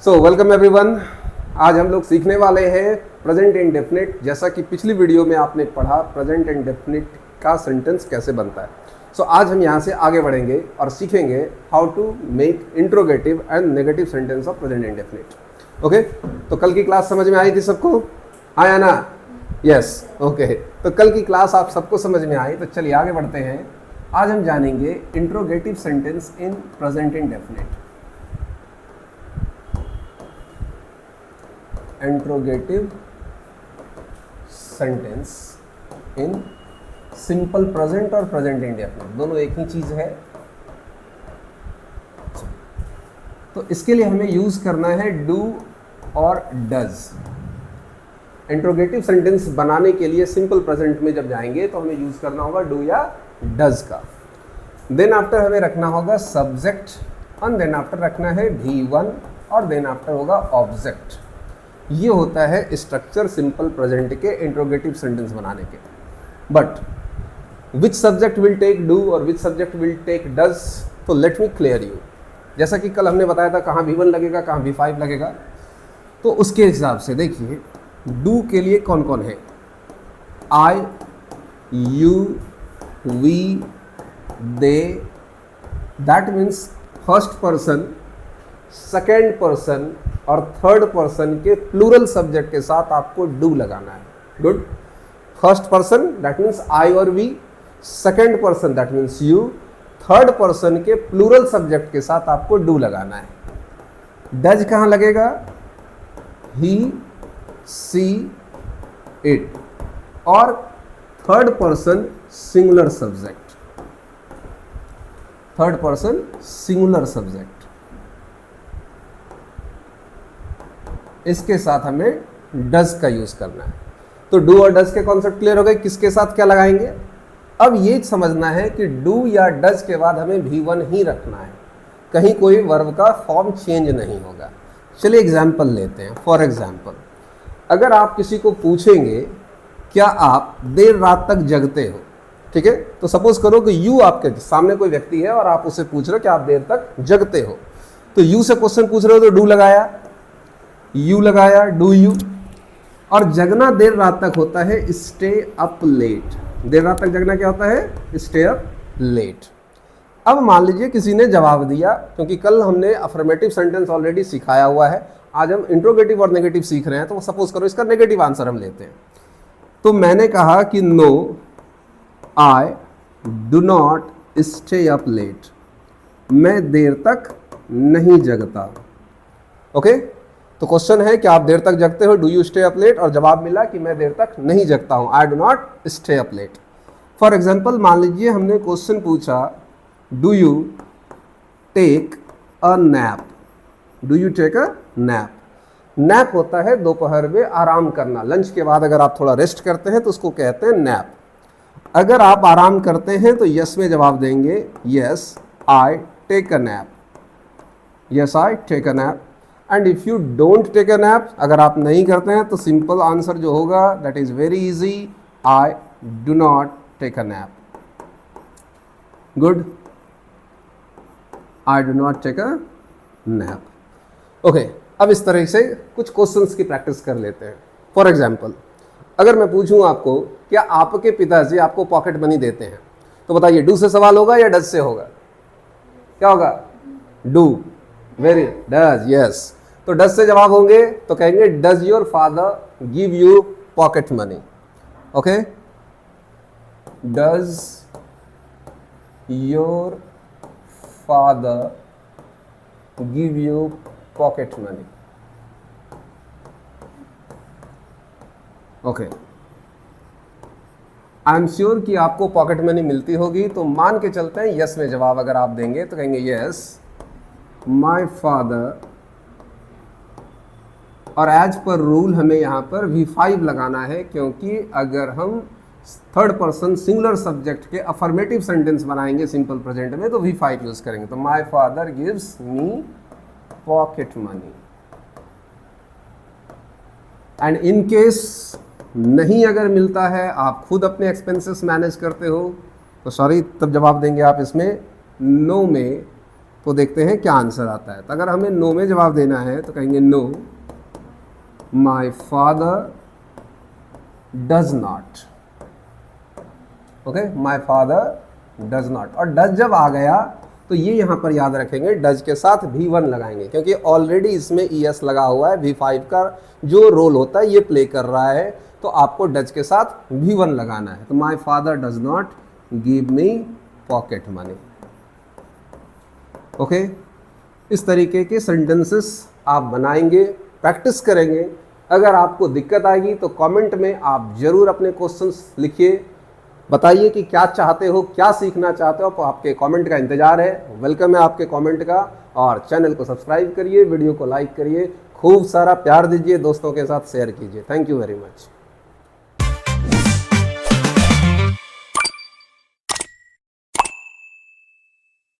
So welcome everyone. आज हम लोग सीखने वाले हैं प्रेजेंट इंडेफिनिट। जैसा कि पिछली वीडियो में आपने पढ़ा प्रेजेंट इंडेफिनिट का सेंटेंस कैसे बनता है। सो आज हम यहाँ से आगे बढ़ेंगे और सीखेंगे how to make interrogative and negative sentence of present indefinite. Okay, तो कल की क्लास समझ में आई थी सबको? हाँ या ना? Yes, okay. तो कल की क्लास आप सबको समझ में आई, तो चलिए आगे बढ़ते हैं। आज हम जानेंगे interrogative sentence in present indefinite. Interrogative sentence in simple present और प्रेजेंट इंडेफिनिट दोनों एक ही चीज है। तो इसके लिए हमें यूज करना है डू और डज। इंट्रोगेटिव सेंटेंस बनाने के लिए सिंपल प्रेजेंट में जब जाएंगे तो हमें यूज करना होगा डू या डज का। देन आफ्टर हमें रखना होगा सब्जेक्ट और देन आफ्टर रखना है V1 और देन आफ्टर होगा ऑब्जेक्ट। ये होता है स्ट्रक्चर सिंपल प्रेजेंट के इंट्रोगेटिव सेंटेंस बनाने के। But which subject will take do और which subject will take does, तो लेट मी क्लियर यू। जैसा कि कल हमने बताया था कहाँ V1 लगेगा कहाँ V5 लगेगा, तो उसके हिसाब से देखिए डू के लिए कौन कौन है। I, you, we, they, that means first person, second person और थर्ड पर्सन के प्लूरल सब्जेक्ट के साथ आपको डू लगाना है। Good. First person that means I और we, second person that means you, third person के प्लूरल सब्जेक्ट के साथ आपको डू लगाना है। डज कहाँ लगेगा? ही, सी, इट और third person singular subject. Third person singular subject, इसके साथ हमें डज का यूज करना है। तो डू और डज के कॉन्सेप्ट क्लियर हो गए, किसके साथ क्या लगाएंगे। अब ये समझना है कि डू या डज के बाद हमें V1 ही रखना है, कहीं कोई वर्ब का फॉर्म चेंज नहीं होगा। चलिए एग्जाम्पल लेते हैं। फॉर एग्जाम्पल, अगर आप किसी को पूछेंगे क्या आप देर रात तक जगते हो, ठीक है, तो सपोज करो कि यू आपके सामने कोई व्यक्ति है और आप उससे पूछ रहे हो कि आप देर तक जगते हो, तो यू से क्वेश्चन पूछ रहे हो तो डू लगाया, यू लगाया, डू यू। और जगना देर रात तक होता है स्टे अप लेट। देर रात तक जगना क्या होता है? Stay up late. अब मान लीजिए किसी ने जवाब दिया, क्योंकि कल हमने अफर्मेटिव सेंटेंस ऑलरेडी सिखाया हुआ है, आज हम इंट्रोगेटिव और नेगेटिव सीख रहे हैं, तो सपोज करो इसका नेगेटिव आंसर हम लेते हैं। तो मैंने कहा कि no I do not stay up late, मैं देर तक नहीं जगता। ओके, तो क्वेश्चन है कि आप देर तक जगते हो, do you stay up late, और जवाब मिला कि मैं देर तक नहीं जगता हूं, I do not stay up late. For example, मान लीजिए हमने क्वेश्चन पूछा do you take a nap. Do you take a nap. Nap होता है दोपहर में आराम करना, लंच के बाद अगर आप थोड़ा रेस्ट करते हैं तो उसको कहते हैं नैप। अगर आप आराम करते हैं तो यस में जवाब देंगे, yes I take a nap, yes I take a nap. And if you don't take a nap, अगर आप नहीं करते हैं तो सिंपल आंसर जो होगा that is very easy, I do not take a nap. Good, I do not take a nap. Okay, अब इस तरह से कुछ क्वेश्चंस की प्रैक्टिस कर लेते हैं। फॉर एग्जाम्पल, अगर मैं पूछूं आपको क्या आपके पिताजी आपको पॉकेट मनी देते हैं, तो बताइए डू से सवाल होगा या डज से होगा? क्या होगा? डू। Very does, yes. तो डज से जवाब होंगे तो कहेंगे does your father give you pocket money. Okay, does your father give you pocket money. Okay, I am sure कि आपको पॉकेट मनी मिलती होगी, तो मान के चलते हैं यस में जवाब अगर आप देंगे तो कहेंगे यस माई फादर, और एज पर रूल हमें यहाँ पर V5 लगाना है, क्योंकि अगर हम थर्ड पर्सन सिंगुलर सब्जेक्ट के अफर्मेटिव सेंटेंस बनाएंगे सिंपल प्रेजेंट में तो V5 यूज करेंगे। तो my father gives me pocket money. And in case नहीं अगर मिलता है, आप खुद अपने एक्सपेंसेस मैनेज करते हो, तो सॉरी तब जवाब देंगे आप इसमें नो में, तो देखते हैं क्या आंसर आता है। तो अगर हमें नो में जवाब देना है तो कहेंगे no my father does not. Okay, my father does not. और डज जब आ गया तो ये यहाँ पर याद रखेंगे, डज के साथ V1 लगाएंगे क्योंकि ऑलरेडी इसमें ES लगा हुआ है। V5 का जो रोल होता है ये प्ले कर रहा है, तो आपको डज के साथ V1 लगाना है। तो my father does not give me pocket money. Okay, इस तरीके के सेंटेंसेस आप बनाएंगे, प्रैक्टिस करेंगे। अगर आपको दिक्कत आएगी तो कमेंट में आप ज़रूर अपने क्वेश्चंस लिखिए, बताइए कि क्या चाहते हो, क्या सीखना चाहते हो। आपके कमेंट का इंतजार है, वेलकम है आपके कमेंट का। और चैनल को सब्सक्राइब करिए, वीडियो को लाइक करिए, खूब सारा प्यार दीजिए, दोस्तों के साथ शेयर कीजिए। Thank you very much.